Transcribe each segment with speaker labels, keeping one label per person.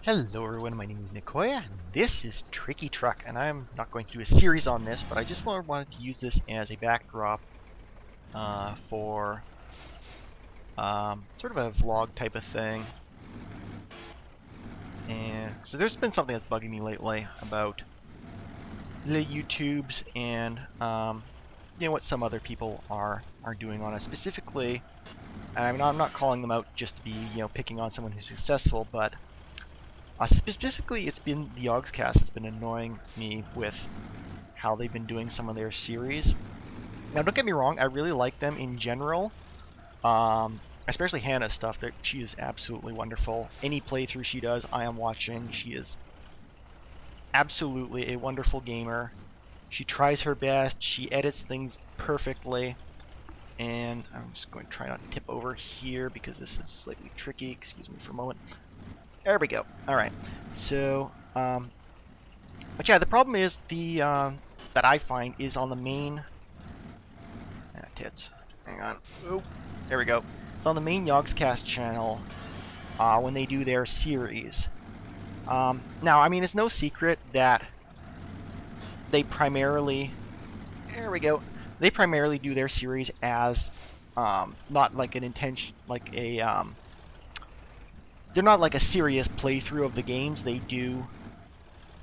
Speaker 1: Hello everyone, my name is Nicoya, and this is Tricky Truck, and I'm not going to do a series on this, but I just wanted to use this as a backdrop for sort of a vlog type of thing. And so there's been something that's bugging me lately about the YouTubes and what some other people are doing on it. Specifically, and I mean, I'm not calling them out just to be picking on someone who's successful, but specifically, it's been the Yogscast that's been annoying me with how they've been doing some of their series. Now, don't get me wrong, I really like them in general. Especially Hannah's stuff. She is absolutely wonderful. Any playthrough she does, I am watching. She is absolutely a wonderful gamer. She tries her best. She edits things perfectly. And I'm just going to try not to tip over here because this is slightly tricky. Excuse me for a moment. There we go. Alright. So, but yeah, the problem is that I find is on the main... tits. Hang on. Oh, there we go. It's on the main Yogscast channel when they do their series. Now, I mean, it's no secret that they primarily... There we go. They primarily do their series as not like an intention, like a... they're not like a serious playthrough of the games. They do,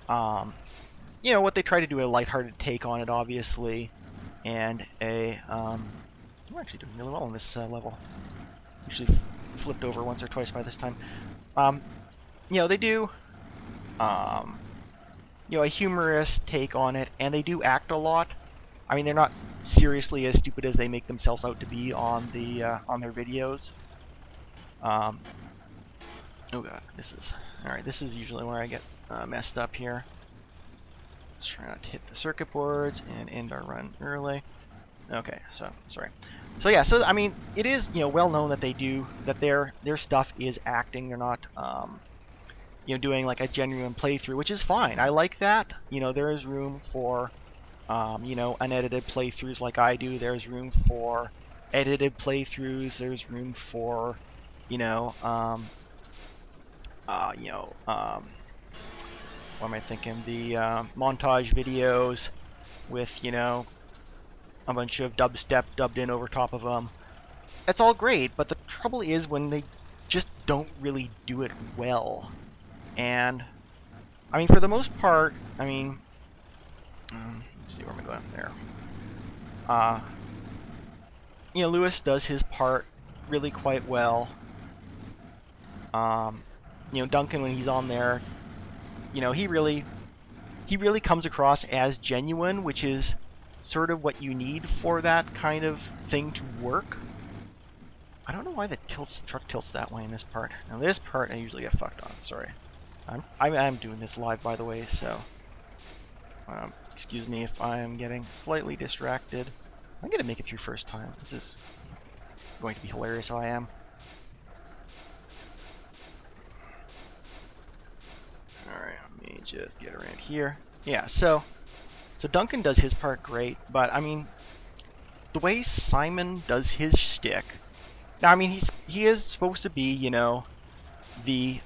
Speaker 1: what they try to do, a lighthearted take on it, obviously, and a, we're actually doing really well on this level. Usually flipped over once or twice by this time. They do, a humorous take on it, and they do act a lot. I mean, they're not seriously as stupid as they make themselves out to be on the on their videos. Oh god, this is... Alright, this is usually where I get messed up here. Let's try not to hit the circuit boards and end our run early. Okay, so, sorry. So yeah, so, I mean, it is, well known that they do, that their stuff is acting. They're not, doing like a genuine playthrough, which is fine. I like that. There is room for, unedited playthroughs like I do. There's room for edited playthroughs. There's room for, what am I thinking? The montage videos with, a bunch of dubstep dubbed in over top of them. That's all great, but the trouble is when they just don't really do it well. And, I mean, for the most part, I mean, let's see, where am I going? There. Lewis does his part really quite well. Duncan, when he's on there, he really comes across as genuine, which is sort of what you need for that kind of thing to work. I don't know why the truck tilts that way in this part. Now this part I usually get fucked on. Sorry, I'm doing this live, by the way, so excuse me if I am getting slightly distracted. I'm gonna make it through first time. This is going to be hilarious. How I am. Alright, let me just get around here. Yeah, so Duncan does his part great, but I mean, the way Simon does his shtick. Now, I mean, he is supposed to be, the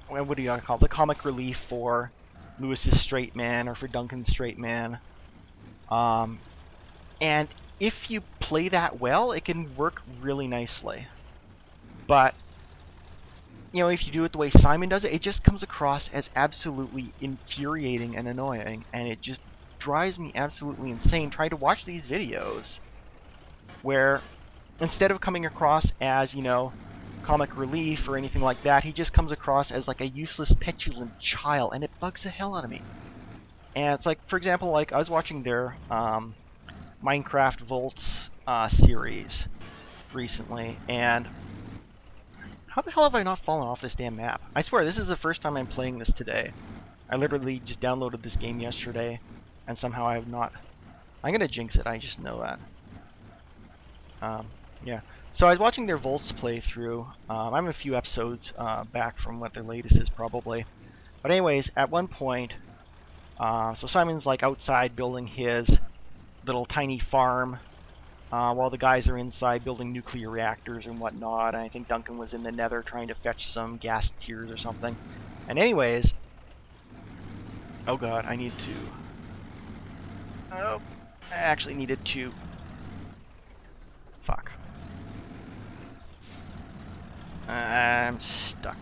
Speaker 1: what do you call it? The comic relief for Lewis's straight man or for Duncan's straight man. And if you play that well, it can work really nicely. But if you do it the way Simon does it, it just comes across as absolutely infuriating and annoying, and it just drives me absolutely insane trying to watch these videos where instead of coming across as, comic relief or anything like that, he just comes across as like a useless, petulant child, and it bugs the hell out of me. And it's like, for example, like I was watching their Minecraft Volts series recently, and how the hell have I not fallen off this damn map? I swear, this is the first time I'm playing this today. I literally just downloaded this game yesterday, and somehow I have not... I'm gonna jinx it, I just know that. Yeah. So I was watching their Volts playthrough. I'm a few episodes back from what their latest is, probably. But anyways, at one point... so Simon's like outside building his little tiny farm while the guys are inside building nuclear reactors and whatnot. And I think Duncan was in the nether trying to fetch some gas tiers or something. And anyways, oh god, I need to... Oh, I actually needed to... Fuck. I'm stuck.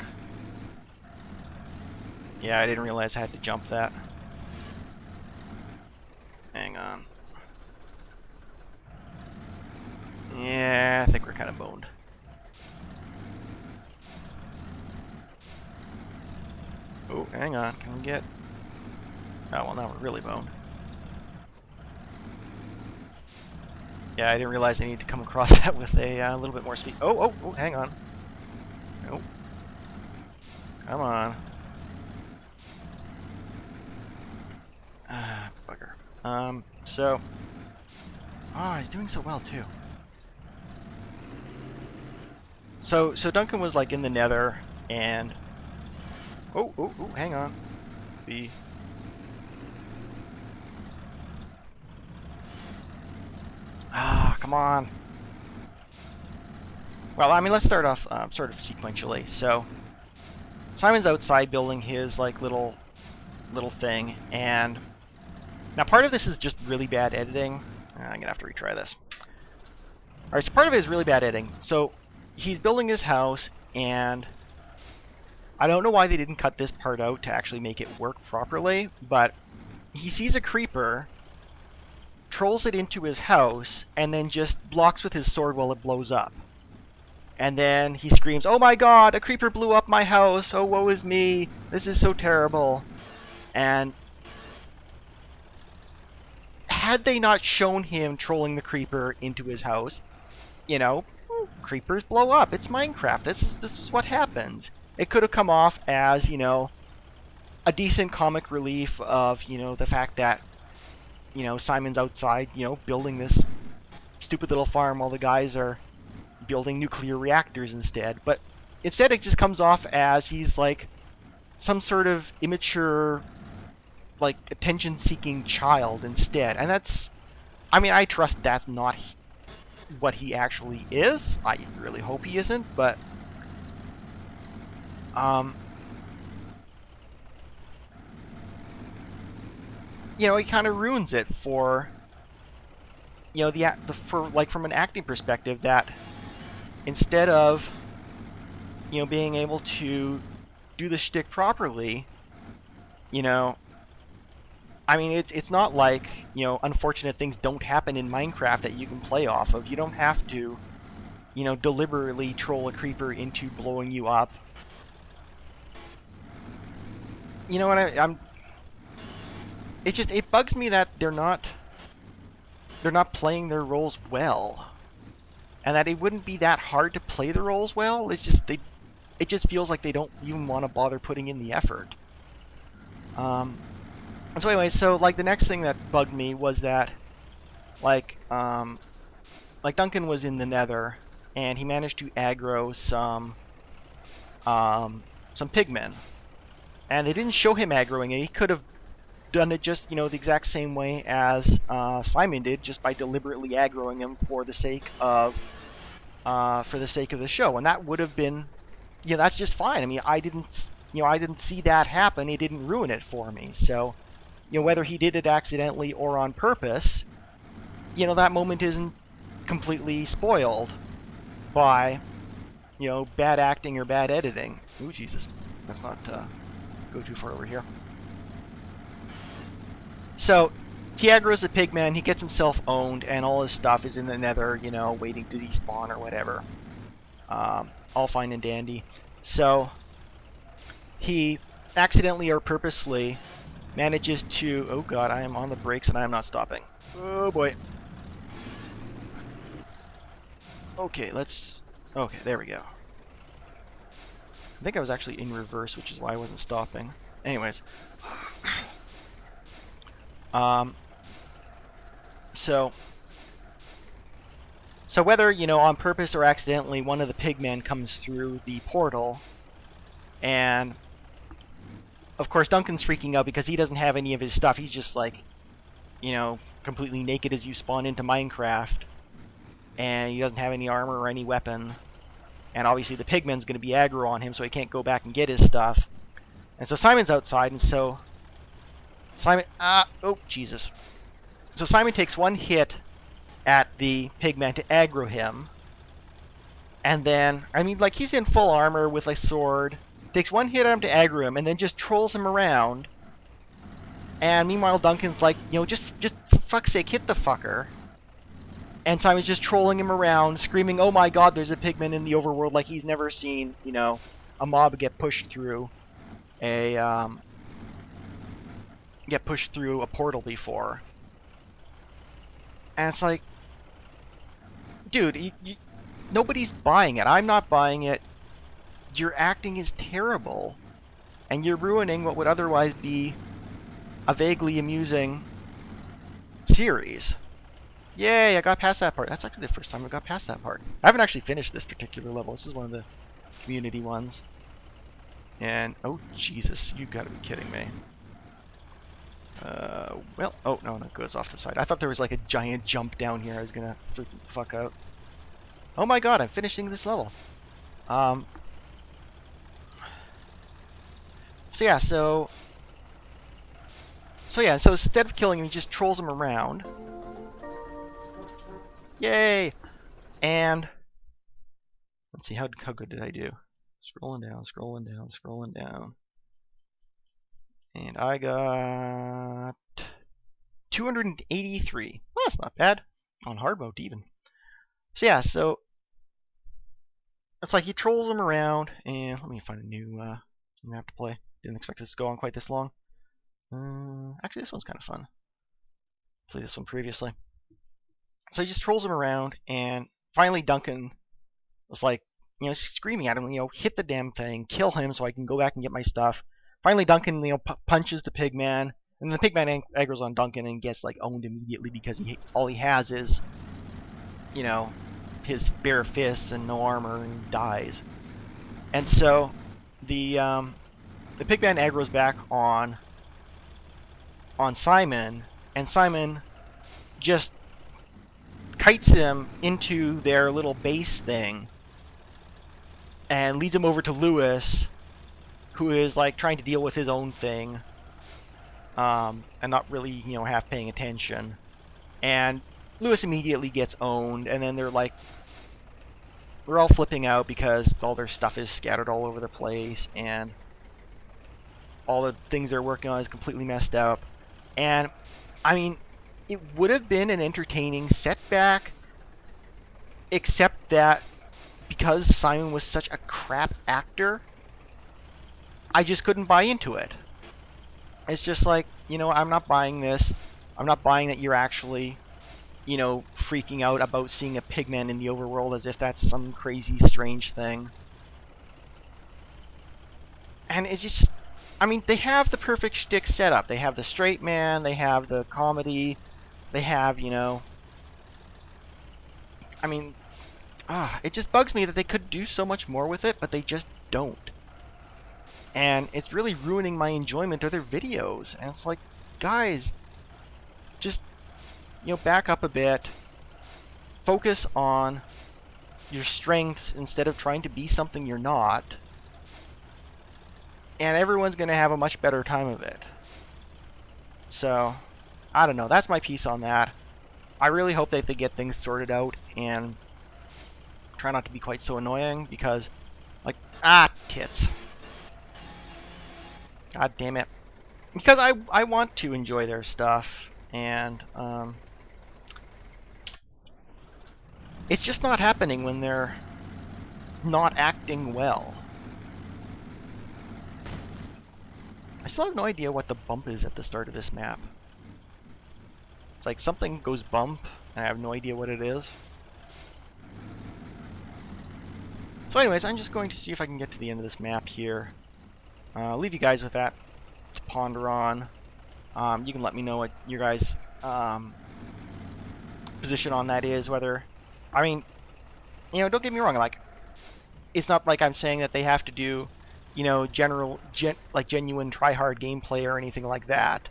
Speaker 1: Yeah, I didn't realize I had to jump that. Hang on. Yeah, I think we're kind of boned. Oh, hang on. Can we get... Oh, well, now we're really boned. Yeah, I didn't realize I need to come across that with a little bit more speed. Oh, hang on. Nope. Come on. Ah, bugger. So... Oh, he's doing so well, too. So Duncan was, like, in the nether, and... Oh, hang on. Ah, come on. Well, I mean, let's start off sort of sequentially. So, Simon's outside building his, like, little thing, and... Now, part of this is just really bad editing. I'm gonna have to retry this. Alright, so part of it is really bad editing. So, he's building his house, and... I don't know why they didn't cut this part out to actually make it work properly, but he sees a creeper, trolls it into his house, and then just blocks with his sword while it blows up. And then he screams, "Oh my god, a creeper blew up my house! Oh, woe is me! This is so terrible!" And had they not shown him trolling the creeper into his house, you know, creepers blow up. It's Minecraft. This is what happens. It could have come off as, you know, a decent comic relief of, you know, the fact that, you know, Simon's outside, you know, building this stupid little farm while the guys are building nuclear reactors instead. But instead it just comes off as he's like some sort of immature, like, attention-seeking child instead. And that's, I mean, I trust that's not what he actually is. I really hope he isn't, but you know, he kind of ruins it for, you know, for, like, from an acting perspective, that instead of, you know, being able to do the shtick properly, you know, I mean, it's not like, you know, unfortunate things don't happen in Minecraft that you can play off of. You don't have to, you know, deliberately troll a creeper into blowing you up. You know what, it bugs me that they're not playing their roles well, and that it wouldn't be that hard to play the roles well. It's just it just feels like they don't even want to bother putting in the effort. So anyway, so like the next thing that bugged me was that, like Duncan was in the nether, and he managed to aggro some pigmen, and they didn't show him aggroing it. He could have done it just, you know, the exact same way as Simon did, just by deliberately aggroing him for the sake of the show, and that would have been, you know, that's just fine. I mean, I didn't see that happen. It didn't ruin it for me. So, you know, whether he did it accidentally or on purpose, you know, that moment isn't completely spoiled by, you know, bad acting or bad editing. Ooh, Jesus. Let's not go too far over here. So, he aggroes the pigman, he gets himself owned, and all his stuff is in the nether, you know, waiting to despawn or whatever. All fine and dandy. So, he accidentally or purposely manages to... Oh god, I am on the brakes and I am not stopping. Oh boy. Okay, okay, there we go. I think I was actually in reverse, which is why I wasn't stopping. Anyways. So whether, you know, on purpose or accidentally, one of the pigmen comes through the portal, and of course Duncan's freaking out because he doesn't have any of his stuff. He's just like, you know, completely naked as you spawn into Minecraft. and he doesn't have any armor or any weapon. And obviously the pigman's going to be aggro on him, so he can't go back and get his stuff. And so Simon's outside, and so Simon... oh, Jesus. So Simon takes one hit at the pigman to aggro him. And then, I mean, like, he's in full armor with a sword. Takes one hit at him to aggro him, and then just trolls him around. And meanwhile, Duncan's like, you know, just for fuck's sake, hit the fucker. And Simon's just trolling him around, screaming, "Oh my god, there's a pigman in the overworld," like he's never seen, you know, a mob get pushed through a portal before. And it's like, dude, nobody's buying it. I'm not buying it. Your acting is terrible, and you're ruining what would otherwise be a vaguely amusing series. Yay, I got past that part. That's actually the first time I got past that part. I haven't actually finished this particular level. This is one of the community ones. And, oh Jesus, you gotta be kidding me. Well, oh no, it goes off the side. I thought there was like a giant jump down here I was gonna freaking fuck out. Oh my god, I'm finishing this level. So instead of killing him, he just trolls him around. Yay! And let's see, how good did I do? Scrolling down, scrolling down, scrolling down. And I got 283. Well, that's not bad. On hard mode, even. So yeah, so it's like he trolls him around, and let me find a new map to play. Didn't expect this to go on quite this long. Actually, this one's kind of fun. Played this one previously. So he just trolls him around, and finally Duncan was like, you know, screaming at him, you know, hit the damn thing, kill him so I can go back and get my stuff. Finally Duncan, you know, punches the pigman, and the pigman aggro's on Duncan and gets like owned immediately because all he has is, you know, his bare fists and no armor, and dies. And so the pigman aggro's back on Simon, and Simon just kites him into their little base thing and leads him over to Lewis, who is like trying to deal with his own thing, and not really, you know, half paying attention. And Lewis immediately gets owned, and then they're all flipping out because all their stuff is scattered all over the place, and all the things they're working on is completely messed up. And I mean, it would have been an entertaining setback, except that because Simon was such a crap actor, I just couldn't buy into it. It's just like, you know, I'm not buying this. I'm not buying that you're actually, you know, freaking out about seeing a pigman in the overworld as if that's some crazy, strange thing. And it's just, I mean, they have the perfect shtick set up. They have the straight man, they have the comedy, they have, you know, I mean, it just bugs me that they could do so much more with it, but they just don't. And it's really ruining my enjoyment of their videos. And it's like, guys, just, you know, back up a bit. Focus on your strengths instead of trying to be something you're not. And everyone's going to have a much better time of it. So, I don't know. That's my piece on that. I really hope that they get things sorted out and try not to be quite so annoying because, like, tits. God damn it. Because I want to enjoy their stuff, and it's just not happening when they're not acting well. I still have no idea what the bump is at the start of this map. It's like something goes bump, and I have no idea what it is. So anyways, I'm just going to see if I can get to the end of this map here. I'll leave you guys with that to ponder on. You can let me know what your guys' position on that is, whether, I mean, you know, don't get me wrong, like, it's not like I'm saying that they have to do, you know, like genuine try-hard gameplay or anything like that,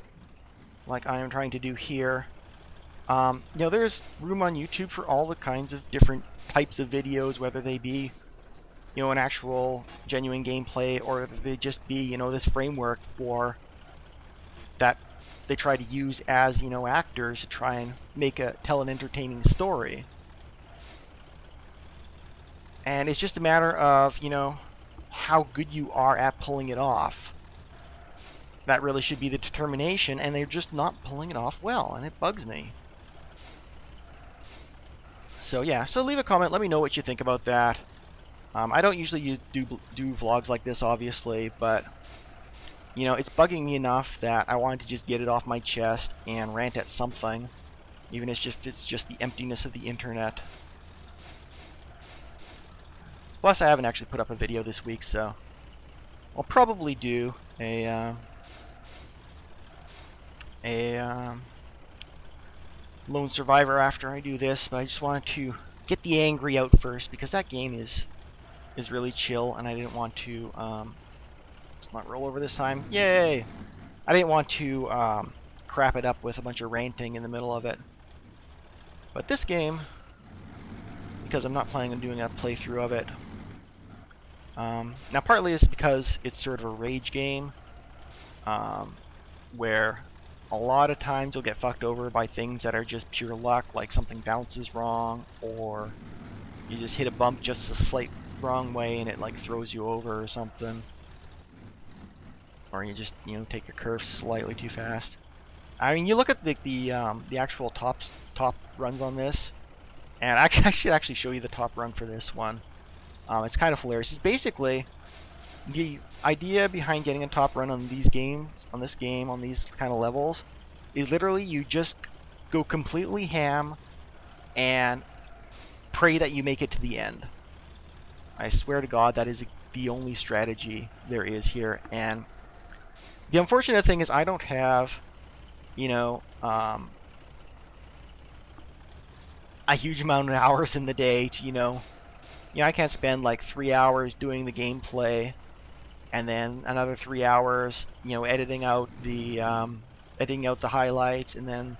Speaker 1: like I am trying to do here. You know, there's room on YouTube for all the kinds of different types of videos, whether they be, you know, an actual genuine gameplay, or whether they just be, you know, this framework for that they try to use as, you know, actors to try and tell an entertaining story. And it's just a matter of, you know, how good you are at pulling it off. That really should be the determination, and they're just not pulling it off well, and it bugs me. So yeah, so leave a comment, let me know what you think about that. I don't usually do vlogs like this, obviously, but you know, it's bugging me enough that I wanted to just get it off my chest and rant at something, even if it's just the emptiness of the internet. Plus, I haven't actually put up a video this week, so I'll probably do a Lone Survivor after I do this, but I just wanted to get the angry out first, because that game is really chill, and I didn't want to let's not roll over this time. Yay! I didn't want to crap it up with a bunch of ranting in the middle of it. But this game, because I'm not planning on doing a playthrough of it, now partly it's because it's sort of a rage game, where a lot of times you'll get fucked over by things that are just pure luck, like something bounces wrong, or you just hit a bump just a slight wrong way and it like throws you over or something. Or you just, you know, take your curve slightly too fast. I mean, you look at the actual top runs on this, and I should actually show you the top run for this one. It's kind of hilarious. It's basically the idea behind getting a top run on these games, on this game, on these kind of levels, is literally you just go completely ham and pray that you make it to the end. I swear to God, that is the only strategy there is here. And the unfortunate thing is I don't have, you know, a huge amount of hours in the day to, you know, I can't spend like 3 hours doing the gameplay and then another 3 hours, you know, editing out the highlights, and then,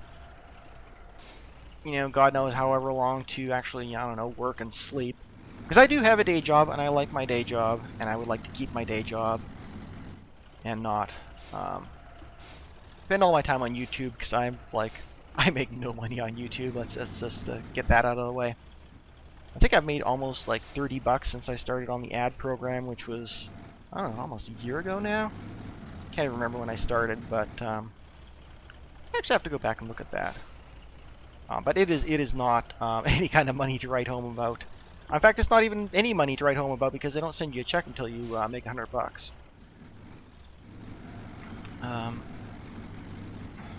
Speaker 1: you know, God knows however long to actually, I don't know, work and sleep. Because I do have a day job, and I like my day job, and I would like to keep my day job and not spend all my time on YouTube, because I'm like, I make no money on YouTube. Let's just get that out of the way. I think I've made almost like 30 bucks since I started on the ad program, which was, I don't know, almost a year ago now. Can't even remember when I started, but I actually have to go back and look at that. But it is not any kind of money to write home about. In fact, it's not even any money to write home about, because they don't send you a check until you make 100 bucks.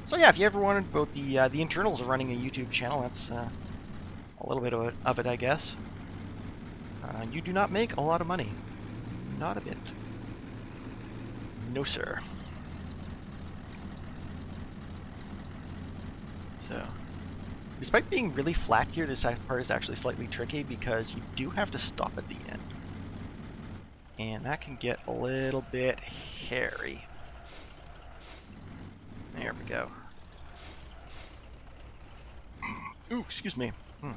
Speaker 1: So yeah, if you ever wondered about the internals of running a YouTube channel, that's a little bit of it, I guess. You do not make a lot of money. Not a bit. No, sir. So, despite being really flat here, this part is actually slightly tricky, because you do have to stop at the end. And that can get a little bit hairy. There we go. Ooh, excuse me. There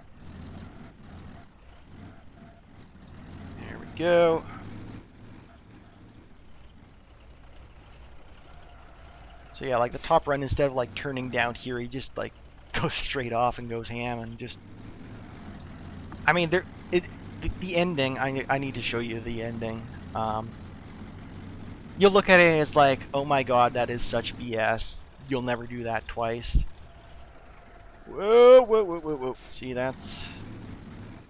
Speaker 1: we go. So yeah, like the top run, instead of like turning down here, he just like goes straight off and goes ham, and just, I mean, the ending, I need to show you the ending. You'll look at it and it's like, oh my God, that is such BS. You'll never do that twice. Whoa, whoa, whoa, whoa, whoa. See, that's,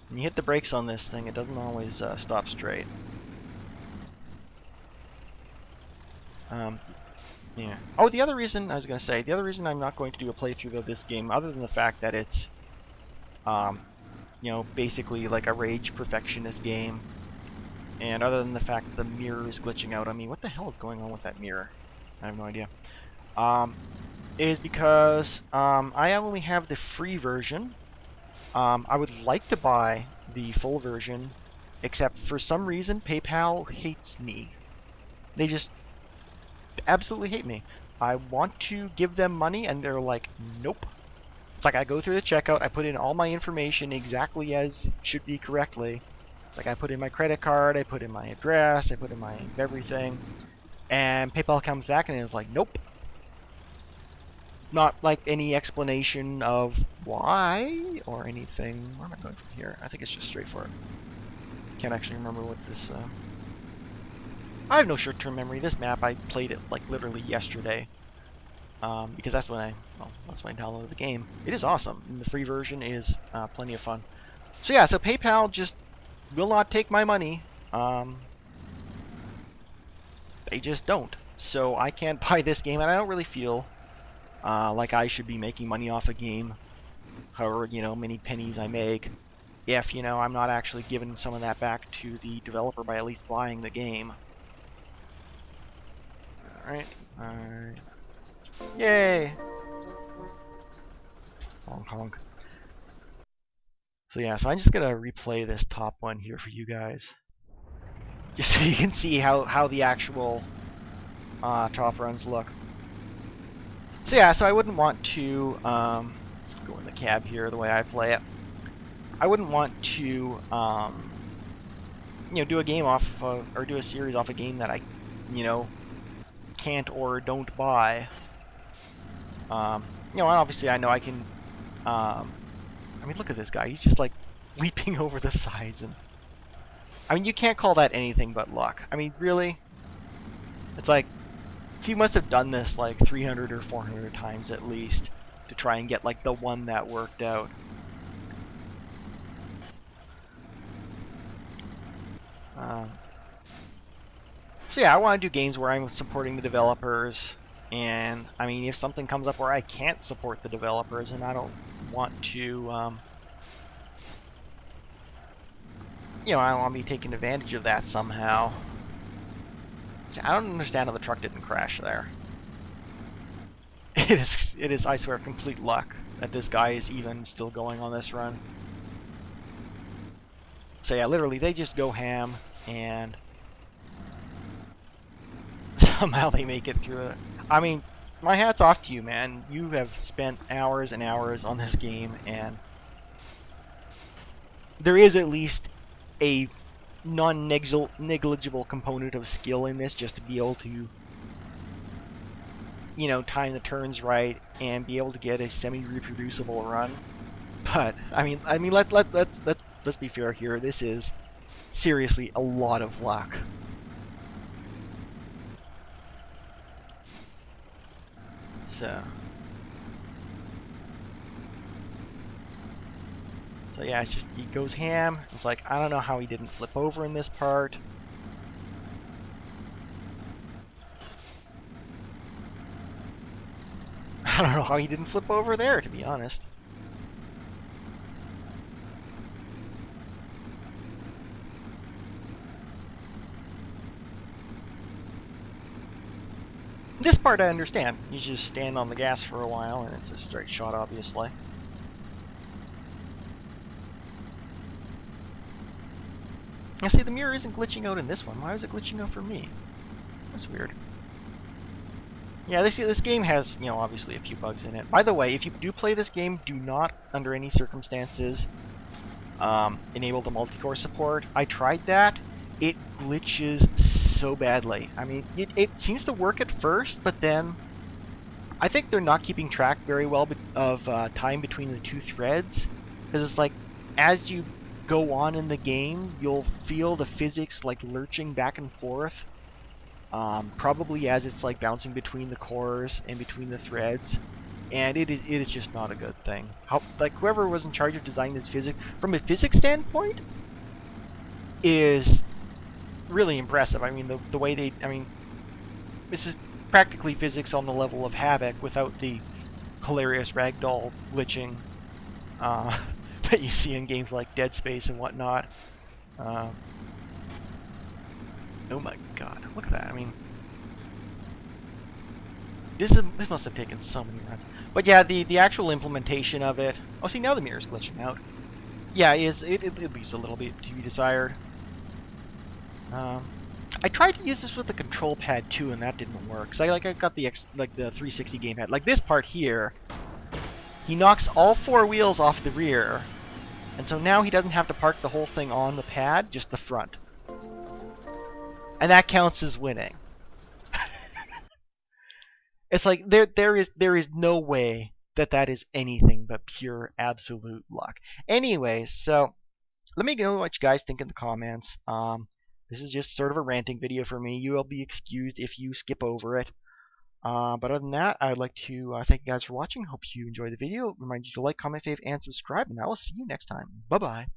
Speaker 1: when you hit the brakes on this thing, it doesn't always stop straight. Yeah. Oh, the other reason, I was going to say, the other reason I'm not going to do a playthrough of this game, other than the fact that it's, you know, basically like a rage perfectionist game, and other than the fact that the mirror is glitching out on me. What the hell is going on with that mirror? I have no idea. Is because I only have the free version. I would like to buy the full version, except for some reason PayPal hates me. They just absolutely hate me. I want to give them money, and they're like, nope. It's like I go through the checkout, I put in all my information exactly as it should be correctly. Like I put in my credit card, I put in my address, I put in my everything, and PayPal comes back and is like, nope. Not like any explanation of why or anything. Where am I going from here? I think it's just straight forward. Can't actually remember what this. I have no short-term memory. This map, I played it like literally yesterday. Because that's when I downloaded the game. It is awesome. And the free version is plenty of fun. So yeah, so PayPal just will not take my money. They just don't. So I can't buy this game, and I don't really feel like I should be making money off a game, however many pennies I make, if I'm not actually giving some of that back to the developer by at least buying the game. All right. Yay! Honk honk. So yeah, so I'm just gonna replay this top one here for you guys, just so you can see how the actual top runs look. So yeah, so I wouldn't want to let's go in the cab here the way I play it. I wouldn't want to do a game off or do a series off a game that I can't or don't buy. And obviously I know I can. I mean, look at this guy. He's just like leaping over the sides, and I mean, you can't call that anything but luck. I mean, really? It's like he must have done this like 300 or 400 times at least to try and get like the one that worked out. So yeah, I want to do games where I'm supporting the developers, and I mean, if something comes up where I can't support the developers, and I don't want to, I don't want to be taking advantage of that somehow. I don't understand how the truck didn't crash there. It is, I swear, complete luck that this guy is even still going on this run. So yeah, literally, they just go ham, and somehow they make it through it. I mean, my hat's off to you, man. You have spent hours and hours on this game, and there is at least a non-negligible component of skill in this, just to be able to time the turns right and be able to get a semi-reproducible run. But I mean, let's be fair here. This is seriously a lot of luck. So yeah, it's just he goes ham. It's like I don't know how he didn't flip over in this part. I don't know how he didn't flip over there, to be honest. This part I understand. You just stand on the gas for a while, and it's a straight shot, obviously. Now see, the mirror isn't glitching out in this one. Why is it glitching out for me? That's weird. Yeah, this game has, obviously a few bugs in it. By the way, if you do play this game, do not, under any circumstances, enable the multi-core support. I tried that. It glitches so badly. I mean, it seems to work at first, but then I think they're not keeping track very well of time between the two threads, because it's like as you go on in the game, you'll feel the physics like lurching back and forth. Probably as it's like bouncing between the cores and between the threads, and it is just not a good thing. Like whoever was in charge of designing this physics, from a physics standpoint, is really impressive. I mean, the way they, I mean, this is practically physics on the level of Havoc without the hilarious ragdoll glitching that you see in games like Dead Space and whatnot. Oh my god, look at that. I mean, this must have taken so many runs. But yeah, the actual implementation of it... Oh, see, now the mirror's glitching out. Yeah, it leaves a little bit to be desired. I tried to use this with the control pad too, and that didn't work. So I got the 360 gamepad. Like this part here, He knocks all 4 wheels off the rear. And so now he doesn't have to park the whole thing on the pad, just the front. And that counts as winning. It's like there is no way that is anything but pure absolute luck. Anyway, so let me know what you guys think in the comments. This is just sort of a ranting video for me. You will be excused if you skip over it. But other than that, I'd like to thank you guys for watching. Hope you enjoyed the video. Remind you to like, comment, fave, and subscribe, and I will see you next time. Bye-bye.